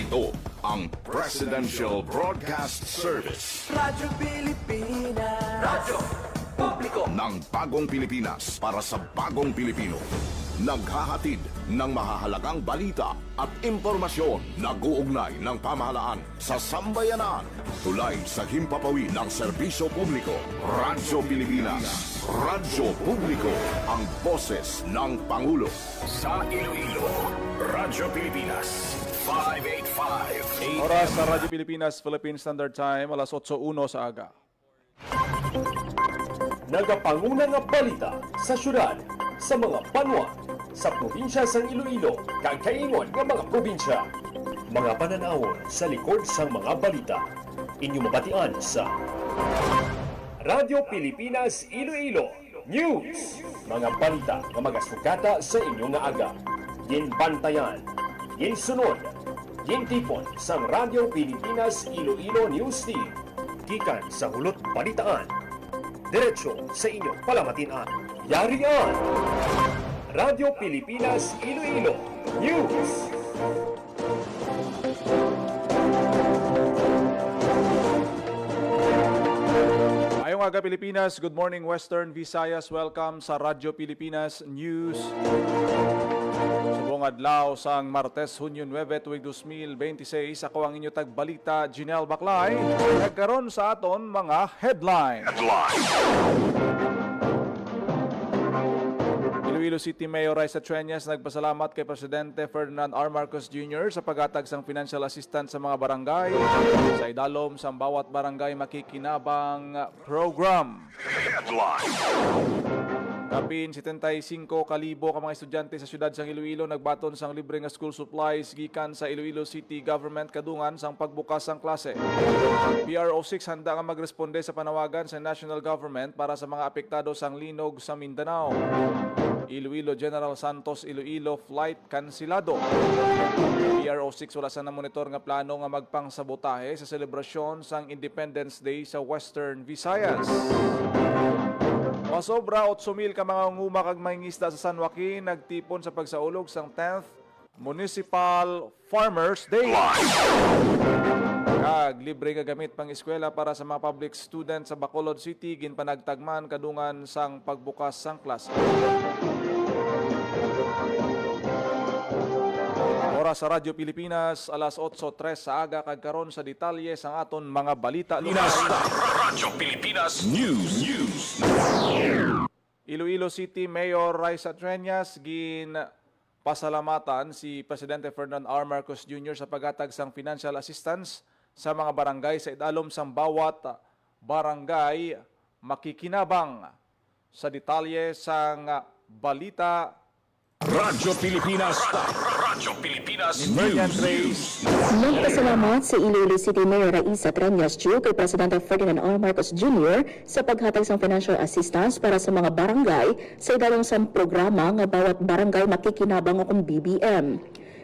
Ito ang Presidential Broadcast Service. Radyo Pilipinas. Radyo Publiko Ng bagong Pilipinas para sa bagong Pilipino. Naghahatid ng mahahalagang balita at impormasyon na guugnay ng pamahalaan sa sambayanan. Tulay sa himpapawid ng serbisyo publiko. Radyo Pilipinas. Radyo Publiko. Ang boses ng Pangulo. Sa Iloilo, Radyo Pilipinas. 585. Oras sa Radyo Pilipinas, Philippine Standard Time, alas 8:01 sa aga. Nagapanguna nga balita sa syudad, sa mga banwa, sa probinsya sa Iloilo, kag kaingon nga mga probinsya. Mga pananawon sa likod sang mga balita. Inyo mabatian sa Radyo Pilipinas Iloilo News. Mga balita nga magasugata sa inyong nga aga. Ginbantayan, ginsunod, gintipon sang Radyo Pilipinas Iloilo News Team. Gikan sa hulot balitaan. Diretso sa inyong palamatian. Yarian! Radyo Pilipinas Iloilo News. Ayong aga Pilipinas, good morning Western Visayas, welcome sa Radyo Pilipinas News. Subong adlaw sang Martes, Hunyo 9, tuig 2026, ako ang inyo tagbalita, Jinel Baclay. Nagkaroon sa aton mga headline. Iloilo City Mayor Raisa Treñas nagpasalamat kay Presidente Ferdinand R. Marcos Jr. sa paghatag sang financial assistance sa mga barangay sa idalom sa bawat barangay makikinabang program. Kapin 75,000 ka mga estudyante sa syudad sang Iloilo nagbaton sang libre nga school supplies gikan sa Iloilo City Government kadungan sang pagbukas sang klase. PRO6 handa nga magresponde sa panawagan sa national government para sa mga apektado sang linog sa Mindanao. Iloilo General Santos Iloilo flight kansilado. PRO6 wala sa monitor nga plano nga magpangsabotahe sa selebrasyon sang Independence Day sa Western Visayas. Masobra 8,000 ka mga nguma kag mangingisda sa San Joaquin nagtipon sa pagsaulog sang 10th Municipal Farmers Day. Kag libre ka gamit pang eskwela para sa mga public students sa Bacolod City ginpanagtagman kadungan sang pagbukas sang klase. Oras sa Radyo Pilipinas, alas 8:03 sa aga kag karon sa detalye sang aton mga balita. Radyo Pilipinas News. Iloilo City Mayor Raisa Treñas pasalamatan si Presidente Ferdinand R. Marcos Jr. sa paghatag sang financial assistance sa mga barangay sa idalom sang bawat barangay makikinabang. Sa detalye sang balita, Radyo Pilipinas. Radyo Pilipinas News. Nagpasalamat si Iloilo City Mayor Raisa Treñas Chu kay Presidente Ferdinand R. Marcos Jr. sa paghatag ng financial assistance para sa mga barangay sa idalong sa programa nga bawat barangay makikinabang akong BBM.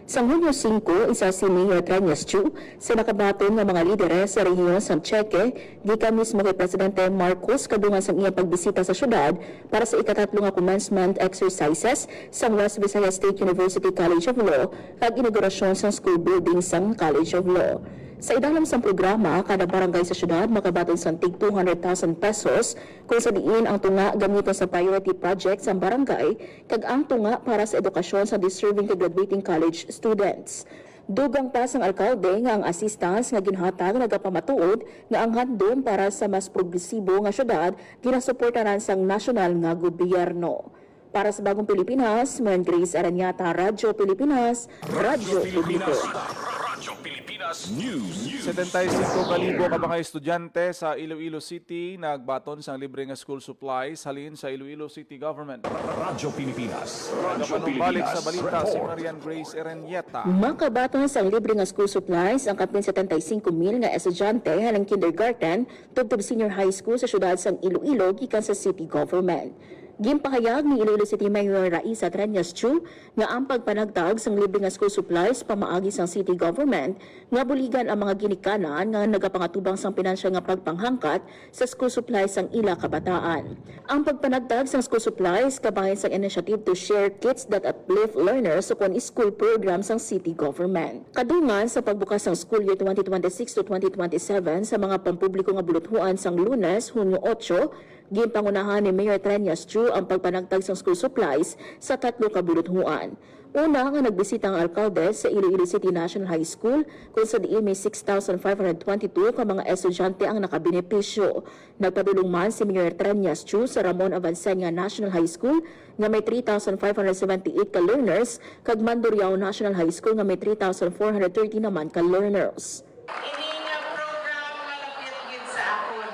Sa Hunyo 5, isa si Mayor Treñas Chu sa nakabaton ng mga lideres sa rehiyon sa Cheque, gikan mismo kay Presidente Marcos kadungan sa iyang pagbisita sa syudad para sa ikatatlong commencement exercises sa West Visayas State University College of Law kag inaugurasyon sa school building sa College of Law. Sa idalam sa programa, kada barangay sa syudad makabaton sa tig 200,000 pesos kung sa diin ang tunga gamiton sa priority projects sa barangay kag ang tunga para sa edukasyon sa deserving kag graduating college students. Dugang pa sang alkalde nga ang assistance nga ginhatag nagapamatuod nga ang handom para sa mas progresibo nga syudad ginasuportahan sang nasyonal nga gobyerno. Para sa Bagong Pilipinas, Mayan Grace Aranyata, Radyo Pilipinas, Radyo Publiko. Radyo Pilipinas News. 75,000 ka mga estudyante sa Iloilo City nagbaton sang libre nga school supplies halin sa Iloilo City Government. Radyo Pilipinas. Nagapanumbalik sa balita si Marian Grace Aranyata. Makabaton sa libre nga school supplies ang kapin 75,000 nga estudyante halang kindergarten tugtog senior high school sa syudad sang Iloilo gikan sa city government. Gimpahayag ni Iloilo City Mayor Raisa Treñas Chu nga ang pagpanagtag sang libre nga school supplies pamaagi sang city government nga buligan ang mga ginikanan nga nagapangatubang sang pinansyal nga pagpanghangkat sa school supplies sang ila kabataan. Ang pagpanagtag sang school supplies kabahin sang initiative to share kits that uplift learners upon school program sang city government. Kadungan sa pagbukas sang school year 2026 to 2027 sa mga pampubliko nga buluthuan sang Lunes, Hunyo 8, ginpangunahan ni Mayor Treñas Chu ang pagpanagtag sang school supplies sa 3 ka buluthuan. Una nga nagbisita ang alkalde sa Iloilo City National High School kung sa diin may 6,522 ka mga estudyante ang nakabenepisyo. Nagpadulong man si Mayor Treñas Chu sa Ramon Avancenia National High School nga may 3,578 ka learners kag Mandurriao National High School nga may 3,430 naman ka learners. Ini nga program malapit gid sa akon.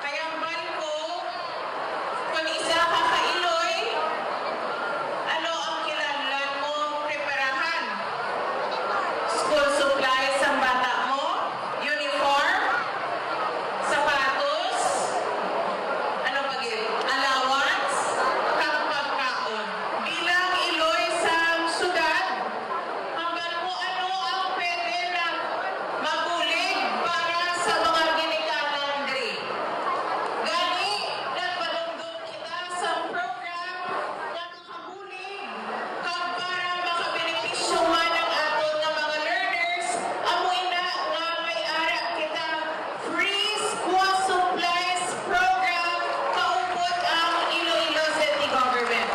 Kaya ang ban ko, kung isa ka kailoy, ano ang kinahanglan mo preparahan? School supplies ang bata mo, uniform, sapatos, ano pa gid? Allowance, kag pagkaon. Bilang iloy sa syudad, hanggang mo ano ang pwede na mabulig para sa mga ginikanan diri. Gani, nagpadungdong kita sa program na makabulig kag para makabenepisyo man ang aton nga mga learners, amoy na nga may ara kita free school supplies program kaupod ang Iloilo City Government.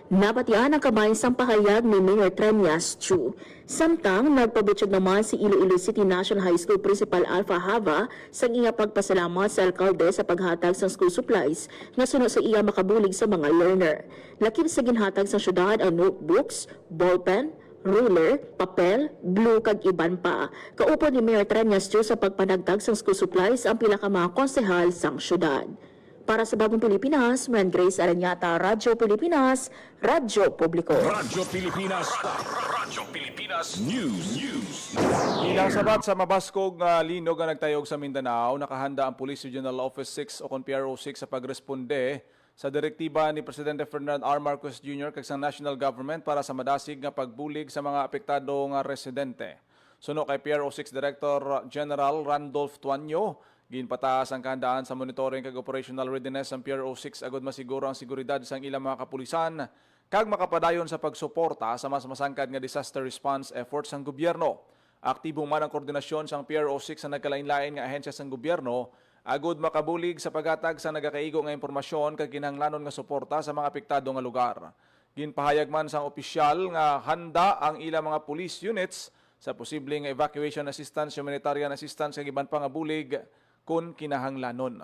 Nabatyan ang kamay sang pahayag ni Mayor Treñas Chu. Samtang nagpabutyag naman si Iloilo City National High School Principal Alpha Hava sa iya pagpasalamat sa alkalde sa paghatag sang school supplies nga suno sa iya makabulig sa mga learner. Lakip sa ginhatag sa syudad ang notebooks, ballpen, ruler, papel, glue kag iban pa. Kaupod ni Mayor Treñas Chu sa pagpanagtag sang school supplies ang pila ka mga konsehal sang syudad. Para sa Bagong Pilipinas, Maran Grace Arañata, Radyo Pilipinas, Radyo Publiko. Radyo Pilipinas. Radyo Pilipinas News. Ilang sabat sa mabaskog nga linog nga nagtayog sa Mindanao, nakahanda ang Police Regional Office 6 o kon PRO 6 sa pagresponde sa direktiba ni Presidente Ferdinand R. Marcos Jr. kag sa national government para sa madasig nga pagbulig sa mga apektado nga residente. Suno kay PRO 6 Director General Randolph Tuanyo, ginpataas ang kahandaan sa monitoring kag operational readiness ng PRO 6 agud masiguro ang seguridad sang ilang mga kapulisan kag makapadayon sa pagsuporta sa mas masangkad nga disaster response efforts sang gobyerno. Aktibo man ang koordinasyon sang PRO 6 sa nagkalain-lain nga ahensya sang gobyerno agud makabulig sa paghatag sa nagakaigo nga impormasyon kag kinahanglanon nga suporta sa mga apektado nga lugar. Ginpahayag man sang opisyal nga handa ang ilang mga police units sa posibleng evacuation assistance, humanitarian assistance kag iban pa nga bulig kung kinahanglanon.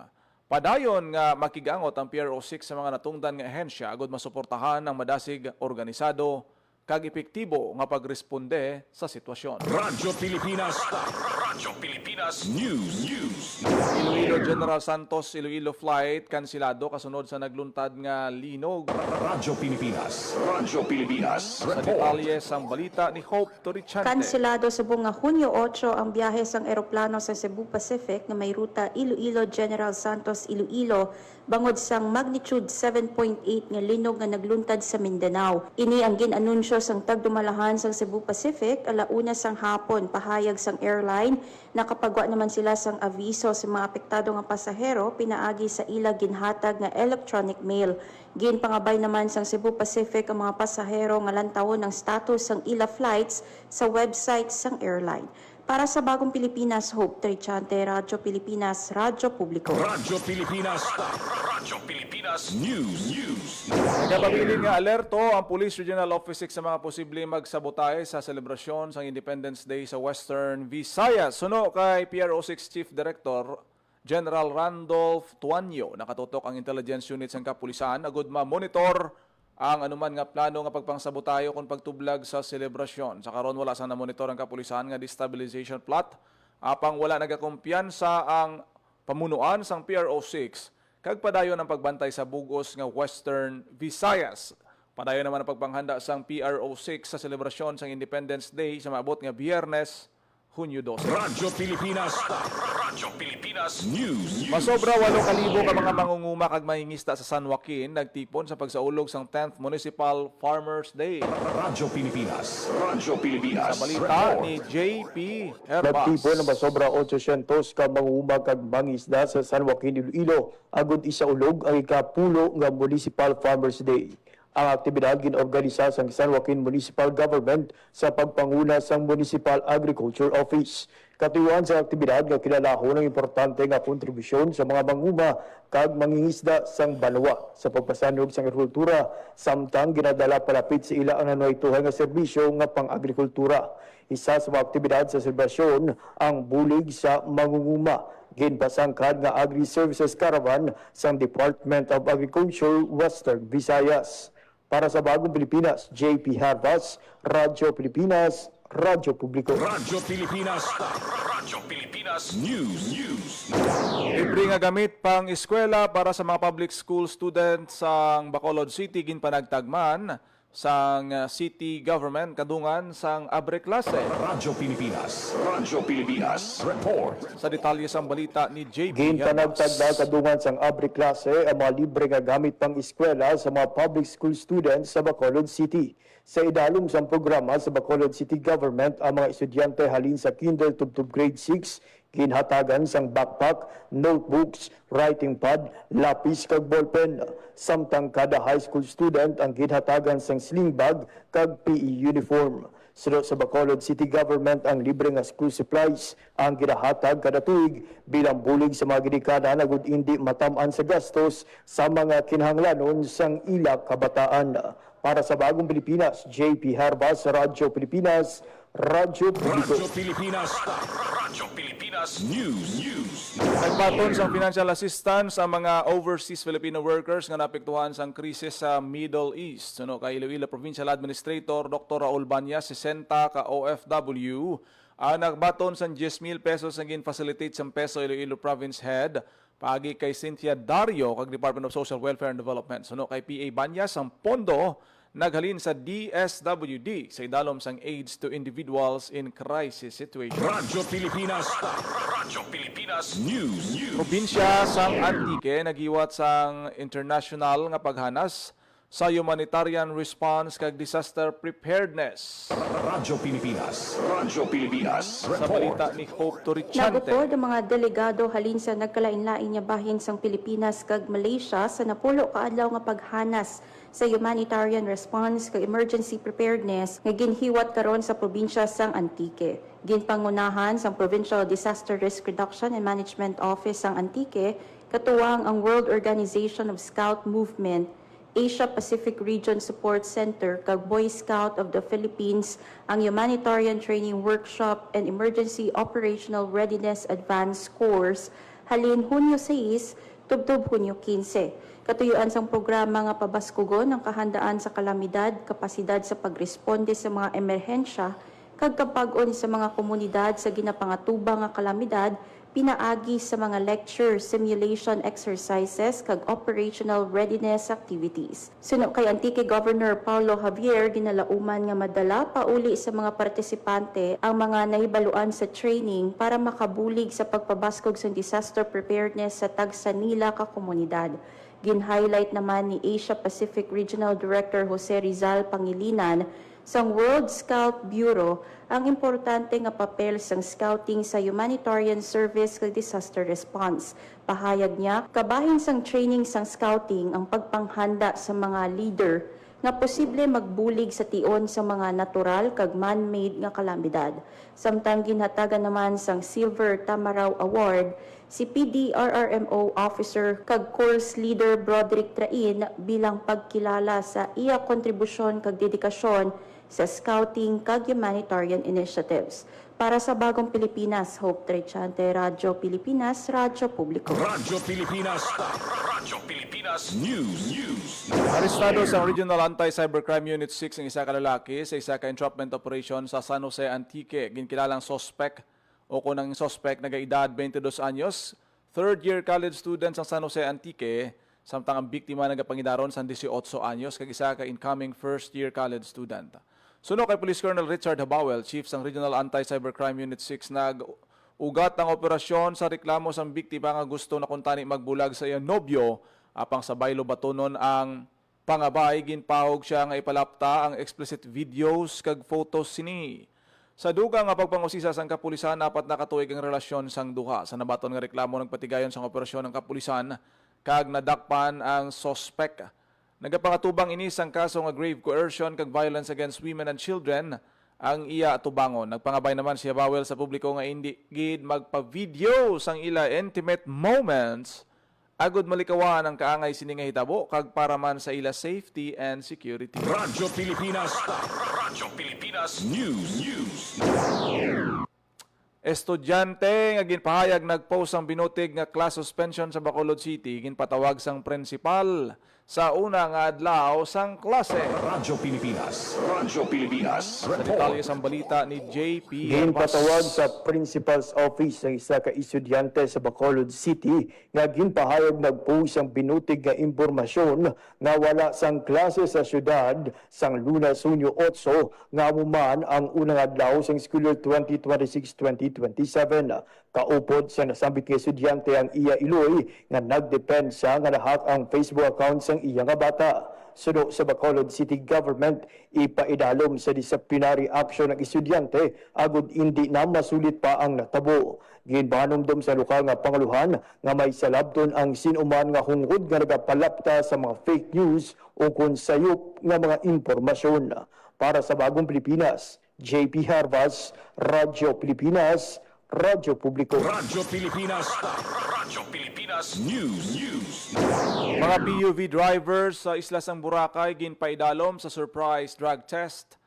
Padayon nga makigangot ang PRO 6 sa mga natungdan nga ahensya agud masuportahan ang madasig organisado kag epektibo nga pagresponde sa sitwasyon. Radyo Pilipinas. Radyo Pilipinas News. Iloilo General Santos Iloilo flight kansilado kasunod sa nagluntad nga linog. Radyo Pilipinas. Radyo Pilipinas. Sa detalye sang balita ni Hope Torichante. Kanselado sa bunga Hunyo 8 ang biyahe sang eroplano sa Cebu Pacific na may ruta Iloilo General Santos Iloilo bangod sang magnitude 7.8 nga linog nga nagluntad sa Mindanao. Ini ang ginanunsyo sang tagdumalahan sang Cebu Pacific alauna sang hapon pahayag sang airline nakapagwa naman sila sang aviso sa mga apektado nga pasahero pinaagi sa ila ginhatag nga electronic mail. Ginpangabay naman sang Cebu Pacific ang mga pasahero nga lantawon ang status sang ila flights sa website sang airline. Para sa Bagong Pilipinas, Hope Trichante, Radyo Pilipinas, Radyo Publiko. Radyo Pilipinas. Radyo Pilipinas News. Nagpabilin nga alerto ang Police Regional Office 6 sa mga posibleng magsabotahe sa selebrasyon sa Independence Day sa Western Visayas. Suno kay PRO 6 Chief Director General Randolph Tuanyo, nakatutok ang intelligence unit sang kapulisan agud ma-monitor ang anuman nga plano nga pagpangsabotayo kung pagtublag sa selebrasyon. Sa karon wala sa na-monitor ang kapulisan nga destabilization plot apang wala nagakumpiyansa ang pamunuan sang PRO 6 kag padayon ang pagbantay sa bugos nga Western Visayas. Padayon naman ang pagpanghanda sang PRO 6 sa selebrasyon sang Independence Day sa maabot nga Biyernes Hunyo 12. Radyo Pilipinas. Radyo Pilipinas News. Masobra 8,000 ka mga mangunguma kag mangingisda sa San Joaquin nagtipon sa pagsaulog sang 10th Municipal Farmers Day. Radyo Pilipinas. Radyo Pilipinas. Sa balita ni JP Herbas. Nagtipon na masobra 800 ka manguma kag mangisda sa San Joaquin, Iloilo. Agud isaulog ang ikapulo nga Municipal Farmers Day. Ang aktibidad ginorganisa sa San Joaquin Municipal Government sa pagpanguna sa Municipal Agriculture Office. Katuyan sa aktibidad nga kinalahon ang importante nga kontribusyon sa mga manguma kag mangingisda sang banwa sa pagpasanog sa agrikultura samtang ginadala palapit sa ila ang nanuaytuhay nga serbisyo nga pang-agrikultura. Isa sa mga aktibidad sa selebrasyon ang bulig sa mangunguma. Ginpasangkad nga Agri-Services Caravan sang Department of Agriculture, Western Visayas. Para sa Bagong Pilipinas, JP Harvas, Radyo Pilipinas, Radyo Publiko. Radyo Pilipinas. Radyo Pilipinas News. Libre nga gamit pang eskwela para sa mga public school students sa Bacolod City ginpanagtagman sang city government kadungan sang abre klase. Radyo Pilipinas. Radyo Pilipinas. Report. Sa detalye sang balita ni JP Ginpanagtagda kadungan sang abre klase ang mga libre nga gamit pang eskwela sa mga public school students sa Bacolod City. Sa idalom sang programa sa Bacolod City Government, ang mga estudyante halin sa kinder tubtub grade 6 ginhatagan sang backpack, notebooks, writing pad, lapis kag ballpen. Samtang kada high school student ang ginhatagan sang sling bag kag PE uniform. Sunod sa Bacolod City Government, ang libre nga school supplies ang ginahatag kada tuig bilang bulig sa mga ginikanan na gud hindi matam-an sa gastos sa mga kinahanglanon sang ila kabataan. Para sa Bagong Pilipinas, JP Harbas, Radyo Pilipinas, Radyo Publiko. Radyo Pilipinas. Radyo Pilipinas News. Nagbaton sang financial assistance sa mga overseas Filipino workers nga naapektuhan sang krisis sa Middle East. Suno kay Iloilo Provincial Administrator Dr. Raul Banyas, 60 ka OFW ang nagbaton sang 10,000 pesos ang gin-facilitate sang Peso Iloilo Province Head paagi kay Cynthia Dario kag Department of Social Welfare and Development. Suno kay PA Banyas ang pondo naghalin sa DSWD sa idalom sang AIDS to individuals in crisis situation. Radyo Pilipinas. Radyo Pilipinas News. Probinsya sang Antique nagiwat sang international nga paghanas sa humanitarian response kag disaster preparedness. Radyo Pilipinas. Radyo Pilipinas. Sa balita ni Hope Torrichante. Nagupod ang mga delegado halin sa nagkalain-lain nga bahin sang Pilipinas kag Malaysia sa napulo kaadlaw nga paghanas sa humanitarian response kag emergency preparedness nga ginhiwat karon sa probinsya sang Antique. Ginpangunahan sang Provincial Disaster Risk Reduction and Management Office sang Antique katuwang ang World Organization of Scout Movement, Asia Pacific Region Support Center kag Boy Scout of the Philippines ang Humanitarian Training Workshop and Emergency Operational Readiness Advanced Course halin Hunyo 6 tubtob Hunyo 15. Katuyuan sang programa nga pabaskugon ang kahandaan sa kalamidad, kapasidad sa pagresponde sa mga emerhensya kag kapag-on sa mga komunidad sa ginapangatubang nga kalamidad pinaagi sa mga lecture, simulation exercises, kag operational readiness activities. Suno kay Antique Governor Paulo Javier, ginalauman nga madala pauli sa mga partisipante ang mga nahibaluan sa training para makabulig sa pagpabaskog sa disaster preparedness sa tagsanila ka komunidad. Gin-highlight naman ni Asia Pacific Regional Director Jose Rizal Pangilinan sang World Scout Bureau ang importante nga papel sang scouting sa humanitarian service kag disaster response. Pahayag niya, kabahin sang training sang scouting ang pagpanghanda sa mga leader nga posible magbulig sa tion sa mga natural kag man-made nga kalamidad. Samtang ginhatagan naman sang Silver Tamaraw Award si PDRRMO Officer kag Course Leader Broderick Train bilang pagkilala sa iya kontribusyon kag dedikasyon sa scouting kag humanitarian initiatives. Para sa Bagong Pilipinas, Hope Torrichante, Radyo Pilipinas, Radyo Publiko. Radyo Pilipinas. Radyo Pilipinas News. Arestado sa Regional Anti-Cybercrime Unit 6 ang isa ka lalaki sa isa ka entrapment operation sa San Jose Antique. Ginkilalang suspect o kunang suspect nagaedad 22 anyos, third-year college student sa San Jose Antique, samtang ang biktima nagapangidaron sa 18 anyos kag isa ka incoming first-year college student. Suno kay Police Colonel Richard Habawel, Chief sang Regional Anti-Cybercrime Unit 6, nag-ugat ang operasyon sa reklamo sang biktima nga gusto na kuntani magbulag sa iyang nobyo, apang sa baylo batonon ang pangabay, ginpahog siya nga ipalapta ang explicit videos kag photos sini. Sa dugang nga pagpangusisa sang kapulisan, apat na katuig ang relasyon sang duha. Sa nabaton nga reklamo nagpatigayon sang operasyon ng kapulisan, kag nadakpan ang sospek. Nagapangatubang ini sang kaso nga grave coercion kag violence against women and children ang iya atubangon. Nagpangabay naman si Habawel sa publiko nga hindi gid magpa-video sang ila intimate moments agud malikawan ang kaangay sini nga hitabo kag para man sa ila safety and security. Radyo Pilipinas. Radyo Pilipinas News. Estudyante nga ginpahayag nagpost ang binutig nga class suspension sa Bacolod City, ginpatawag sang principal sa una nga adlaw sang klase. Radyo Pilipinas. Radyo Pilipinas. Sa detalye sang balita ni JP Ginpatawag sa Principal's Office ng isa ka estudyante sa Bacolod City nga ginpahayag nagpost ang binutig nga impormasyon nga wala sang klase sa syudad sang Lunes, Hunyo 8 nga muman ang unang adlaw sang school year 2026-2027. Kaupod sa nasambit nga estudyante ang iya Iloy nga nagdepensa nga nahak ang Facebook account sang iya nga bata. Suno sa Bacolod City Government, ipaidalom sa disciplinary action ng estudyante agud hindi na masulit pa ang natabo. Ginbanomdom sa lokal nga pangaluhan nga may salabton ang sinuman nga hungod nga nagapalapta sa mga fake news o kung sayop nga mga impormasyon. Para sa Bagong Pilipinas, JP Harvas, Radyo Pilipinas, Radyo Publiko. Radyo Pilipinas. Radyo Pilipinas News. Mga PUV drivers sa Isla Sang Boracay ginpaidalom sa surprise drug test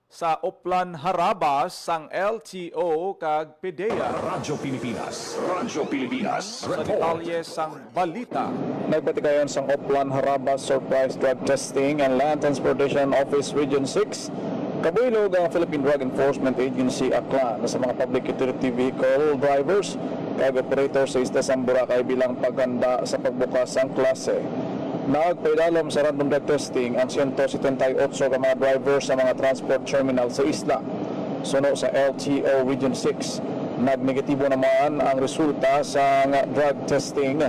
sa Oplan Harabas sang LTO kag PDEA. Radyo Pilipinas. Radyo Pilipinas. Sa detalye sang balita. Nagpatigayon sang Oplan Harabas Surprise Drug Testing and Land Transportation Office Region 6. Kabuilog ang Philippine Drug Enforcement Agency ACLA na sa mga public utility vehicle drivers kag operators sa Isla Sang Boracay bilang paghanda sa pagbukas ang klase. Nagpaidalom sa random drug testing ang 178 ka mga drivers sa mga transport terminal sa isla. Suno sa LTO Region 6, nagnegatibo naman ang resulta sa drug testing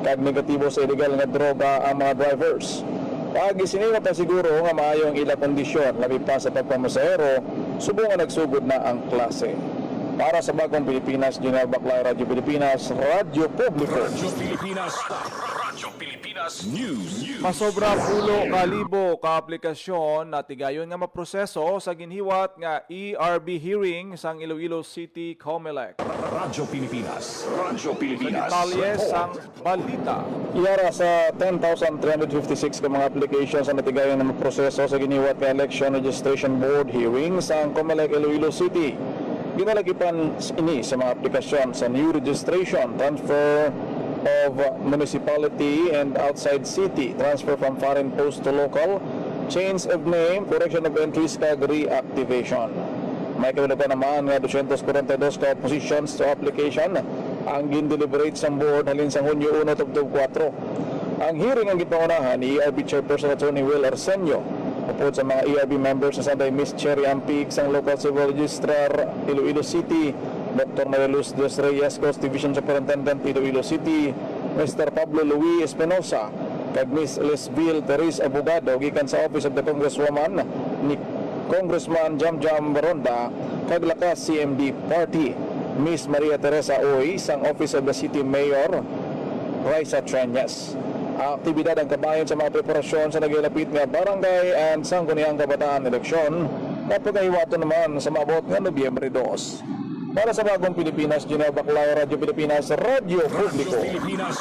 kag negatibo sa illegal nga droga ang mga drivers. Pag isiniwat na siguro nga maayong ila kondisyon labi pa sa pagpamasahero, subong nga nagsugod na ang klase. Para sa Bagong Pilipinas, General Baclay, Radyo Pilipinas, Radyo Publiko. Radyo Pilipinas. Radyo Pilipinas News. Masobra 10,000 ka aplikasyon na tigayon nga maproseso sa ginhiwat nga ERB hearing sang Iloilo City COMELEC. Radyo Pilipinas. Radyo Sa Pilipinas. detalye sang balita. Iyara sa 10,356 ka mga applications ang natigayon ng proseso sa giniwat nga Election Registration Board hearing sa COMELEC Iloilo City. Ginalagipan ini sa mga aplikasyon sa new registration, transfer of municipality and outside city, transfer from foreign post to local, change of name, correction of entries kag reactivation. May kabilutan naman nga 242 ka positions to application ang gin-deliberate sa board halin sa Hunyo 1 tubtub 4. Ang hearing ang gipaunahan ni ERB Chairperson Attorney Will Arsenio upod sa mga ERB members sa Sunday Miss Cherry Ampig sang Local Civil Registrar Iloilo City, Dr. Mariluz Dos Reyes, Coast Division Superintendent Iloilo City, Mr. Pablo Luis Espinosa, kag Miss Lesville Teresa Abogado gikan sa Office of the Congresswoman ni Congressman Jamjam Baronda, kag lakas CMD Party, Miss Maria Teresa Oy sang Office of the City Mayor Raisa Trenyas. Aktibidad ang kabayan sa mga preparasyon sa nagilapit nga barangay and sangguniang kabataan eleksyon na pagkahiwato naman sa maabot nga Nobyembre 2. Para sa Bagong Pilipinas, General Baclay, Radyo Pilipinas, Radyo Publiko. Pilipinas.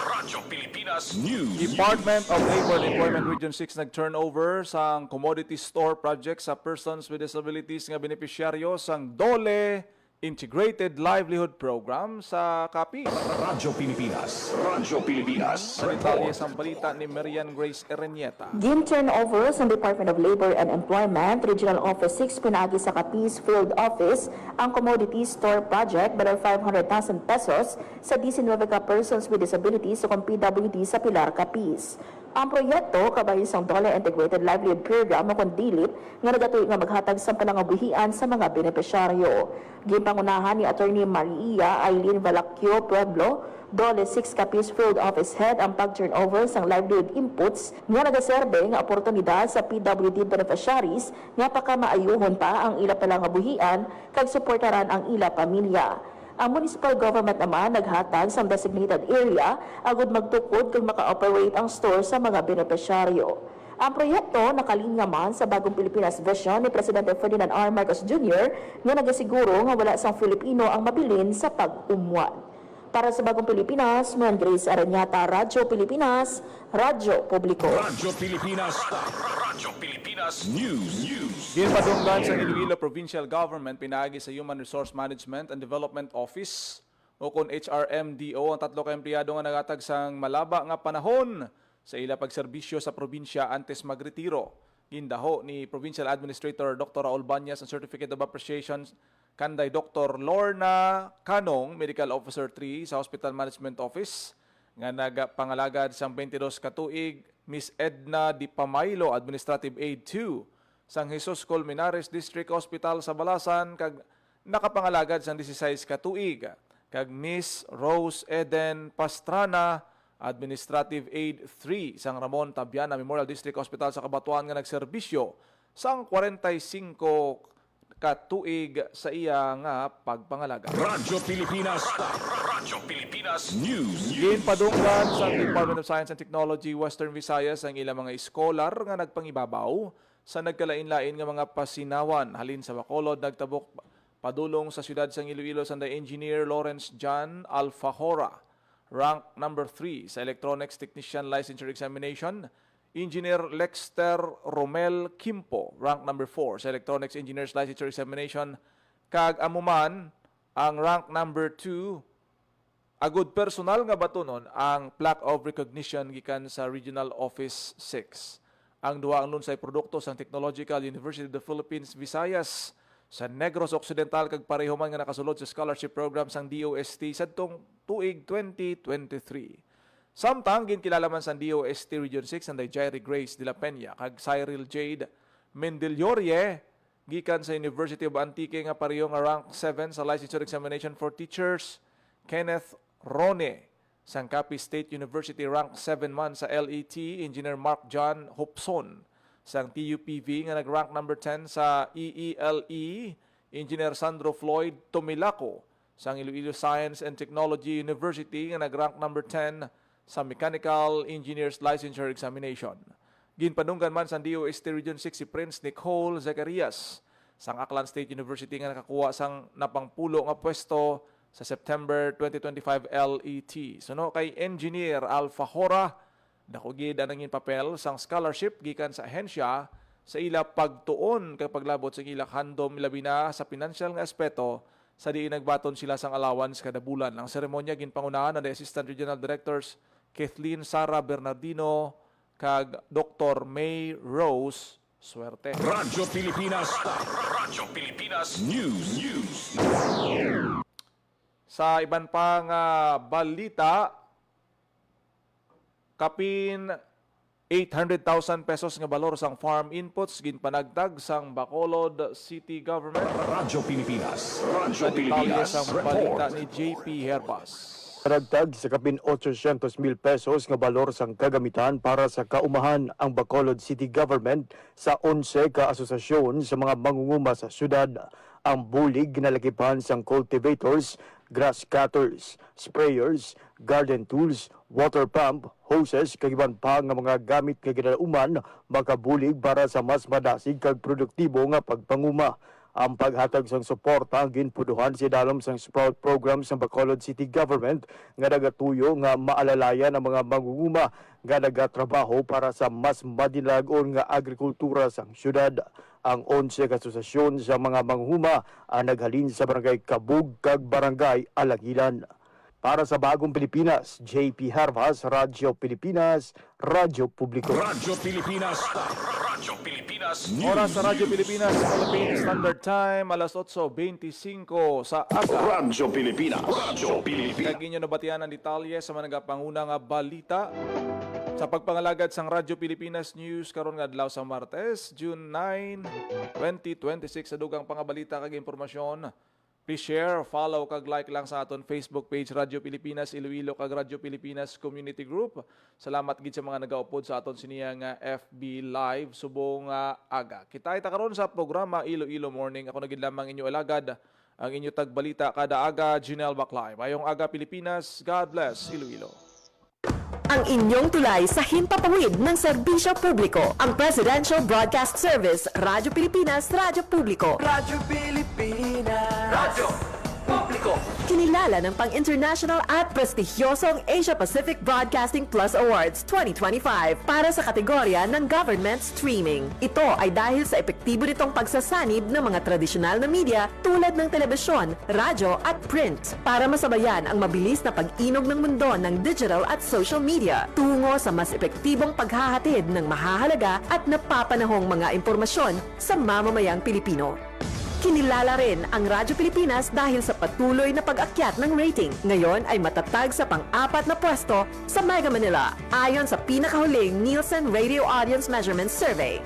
Radyo Pilipinas News. Department of Labor and Employment Region 6 nag-turnover sang commodity store project sa persons with disabilities nga benepisyaryo sang DOLE Integrated Livelihood Program sa Capiz. Radyo Pilipinas. Radyo Pilipinas. Sa detalye sang balita ni Marian Grace Erenieta. Gin-turnover sa Department of Labor and Employment Regional Office 6 pinagi sa Capiz Field Office ang Commodity Store Project below 500,000 pesos sa 19 ka persons with disabilities sa PWD sa Pilar, Capiz. Ang proyekto kabahin sang Dollar Integrated Livelihood Program o kung DILIP nga nagatuloy nga maghatag sa panangabuhian sa mga benepisyaryo. Ginpangunahan ni Attorney Maria Aileen Valacchio Pueblo, Dole 6 Capiz Field Office Head ang pag-turnover sang livelihood inputs nga nagaserbe nga oportunidad sa PWD beneficiaries nga pakamaayuhon pa ang ila palangabuhian kag suportaran ang ila pamilya. Ang municipal government naman naghatag sa designated area agud magtukod kung maka-operate ang store sa mga benepisyaryo. Ang proyekto nakalinya man sa Bagong Pilipinas Vision ni Presidente Ferdinand R. Marcos Jr. nga nagasiguro nga wala sang Filipino ang mabilin sa pag-umwan. Para sa Bagong Pilipinas, Juan Grace Arañata, Radyo Pilipinas, Radyo Publiko. Radyo Pilipinas. Radyo Pilipinas News. Ginpadunggan sa Iloilo Provincial Government pinaagi sa Human Resource Management and Development Office o kung HRMDO ang 3 ka empleyado nga nagatag sang malaba nga panahon sa ila pagserbisyo sa probinsya antes magretiro. Gindaho ni Provincial Administrator Dr. Raul Banyas ang Certificate of Appreciation kanday Dr. Lorna Canong, Medical Officer 3 sa Hospital Management Office, nga nagapangalagad sang 22 katuig, Miss Edna Di Pamailo, Administrative Aid 2, sang Jesus Colmenares District Hospital sa Balasan, kag nakapangalagad sang 16 katuig, kag Miss Rose Eden Pastrana, Administrative Aid 3, sang Ramon Tabiana Memorial District Hospital sa Cabatuan nga nagserbisyo sang 45 katuig sa iya nga pagpangalaga. Radyo Pilipinas. Radyo Pilipinas News. Ginpadunggan sa Department of Science and Technology Western Visayas ang ilang mga iskolar nga nagpangibabaw sa nagkalain-lain nga mga pasinawan. Halin sa Bacolod, nagtabok padulong sa siyudad sang Iloilo Sanday Engineer Lawrence John Alfajora, rank number 3 sa Electronics Technician Licensure Examination. Engineer Lexter Romel Kimpo, rank number 4 sa Electronics Engineers Licensure Examination. Kag amuman, ang rank number 2, agud personal nga batunon ang plaque of recognition gikan sa Regional Office 6. Ang duha ang lunsay produkto sang Technological University of the Philippines, Visayas sa Negros Occidental kag pareho man nga nakasulod sa scholarship program sang DOST sadtong tuig 2023. Samtang ginkilala man sa DOST Region 6 ang Jairi Grace de la Peña kag Cyril Jade Mendellorye gikan sa University of Antique nga pareho nga rank 7 sa Licensure Examination for Teachers. Kenneth Rone sang Capiz State University, rank 7 man sa LET. Engineer Mark John Hopson sang TUPV nga nag-rank number 10 sa EELE. Engineer Sandro Floyd Tomilaco sang Iloilo Science and Technology University nga nag-rank number 10 sa Mechanical Engineers Licensure Examination. Ginpanunggan man sa DOST Region 6 si Prince Nicole Zacarias sang Aklan State University nga nakakuha sang napangpulo nga pwesto sa September 2025 LET. Suno kay Engineer Alfajora, nakugid anangin papel sang scholarship gikan sa ahensya sa ila pagtuon kay paglabot sa ila handom labi na sa financial nga aspeto sa diin nagbaton sila sang allowance kada bulan. Ang seremonya ginpangunahan ng Assistant Regional Directors Kathleen Sara Bernardino kag Dr. May Rose Suerte. Radyo Pilipinas. Radyo Pilipinas News. Sa iban pang balita, kapin 800,000 pesos nga balor sang farm inputs ginpanagtag sang Bacolod City Government. Radyo Pilipinas. Radyo Detalye Pilipinas. sang balita Report. ni JP Herbas. Karagtag sa kapin 800,000 pesos nga balor sang kagamitan para sa kaumahan ang Bacolod City Government sa 11 ka asosasyon sa mga mangunguma sa syudad. Ang bulig ginalakipan sang cultivators, grass cutters, sprayers, garden tools, water pump, hoses, kag iban pa nga mga gamit nga ginalauman makabulig para sa mas madasig kag produktibo nga pagpanguma. Ang paghatag sang suporta ang ginpuduhan si dalom sang Sprout Program sa Bacolod City Government nga nagatuyo nga maalalayan ang mga mangunguma nga nagatrabaho para sa mas madinagon nga agrikultura sang syudad. Ang 11 kasosasyon sa mga mangunguma ang naghalin sa Barangay Kabug kag Barangay Alangilan. Para sa Bagong Pilipinas, JP Harvas, Radyo Pilipinas, Radyo Publiko. Radyo Pilipinas. Radyo Pilipinas News. Oras sa Radyo Pilipinas, Philippine Standard Time, alas 8:25 sa aga. Radyo Pilipinas. Radyo Pilipinas. Kag inyo nabatian ang detalye sa mga nagapanguna nga balita Sa pagpangalagad sang Radyo Pilipinas News karon nga adlaw sa Martes, June 9, 2026 sa dugang pangabalita kag impormasyon. Please share, follow kag like lang sa aton Facebook page Radyo Pilipinas Iloilo kag Radyo Pilipinas Community Group. Salamat gid sa mga nagaupod sa aton siniya nga FB Live subong aga. Kita karon sa programa Iloilo Morning. Ako na gid lamang inyo alagad ang inyo tagbalita kada aga, Janelle Baclay. Mayong aga Pilipinas, God bless Iloilo. Ang inyong tulay sa himpapawid ng serbisyo publiko. Ang Presidential Broadcast Service, Radyo Pilipinas, Radyo Publiko. Radyo Pilipinas. Radyo Publiko. Kinilala ng pang-international at prestigyosong Asia Pacific Broadcasting Plus Awards 2025 para sa kategorya ng Government Streaming. Ito ay dahil sa epektibo nitong pagsasanib ng mga tradisyonal na media tulad ng telebisyon, radyo at print para masabayan ang mabilis na pag-inog ng mundo ng digital at social media tungo sa mas epektibong paghahatid ng mahahalaga at napapanahong mga impormasyon sa mamamayang Pilipino. Kinilala rin ang Radyo Pilipinas dahil sa patuloy na pag-akyat ng rating. Ngayon ay matatag sa pang-4 na pwesto sa Mega Manila ayon sa pinakahuling Nielsen Radio Audience Measurement Survey.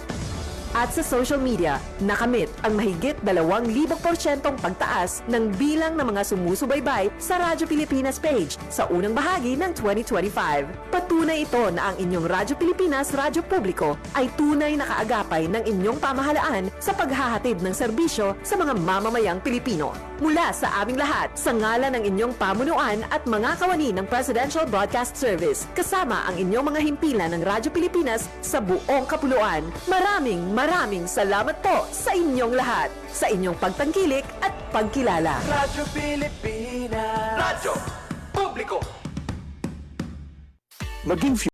At sa social media, nakamit ang mahigit 2,000% pagtaas ng bilang ng mga sumusubaybay sa Radyo Pilipinas page sa unang bahagi ng 2025. Patunay ito na ang inyong Radyo Pilipinas Radyo Publiko ay tunay na kaagapay ng inyong pamahalaan sa paghahatid ng serbisyo sa mga mamamayang Pilipino. Mula sa aming lahat, sa ngalan ng inyong pamunuan at mga kawani ng Presidential Broadcast Service, kasama ang inyong mga himpilan ng Radyo Pilipinas sa buong kapuluan. Maraming salamat po sa inyong lahat, sa inyong pagtangkilik at pagkilala. Radyo Pilipinas. Radyo Publiko. Maging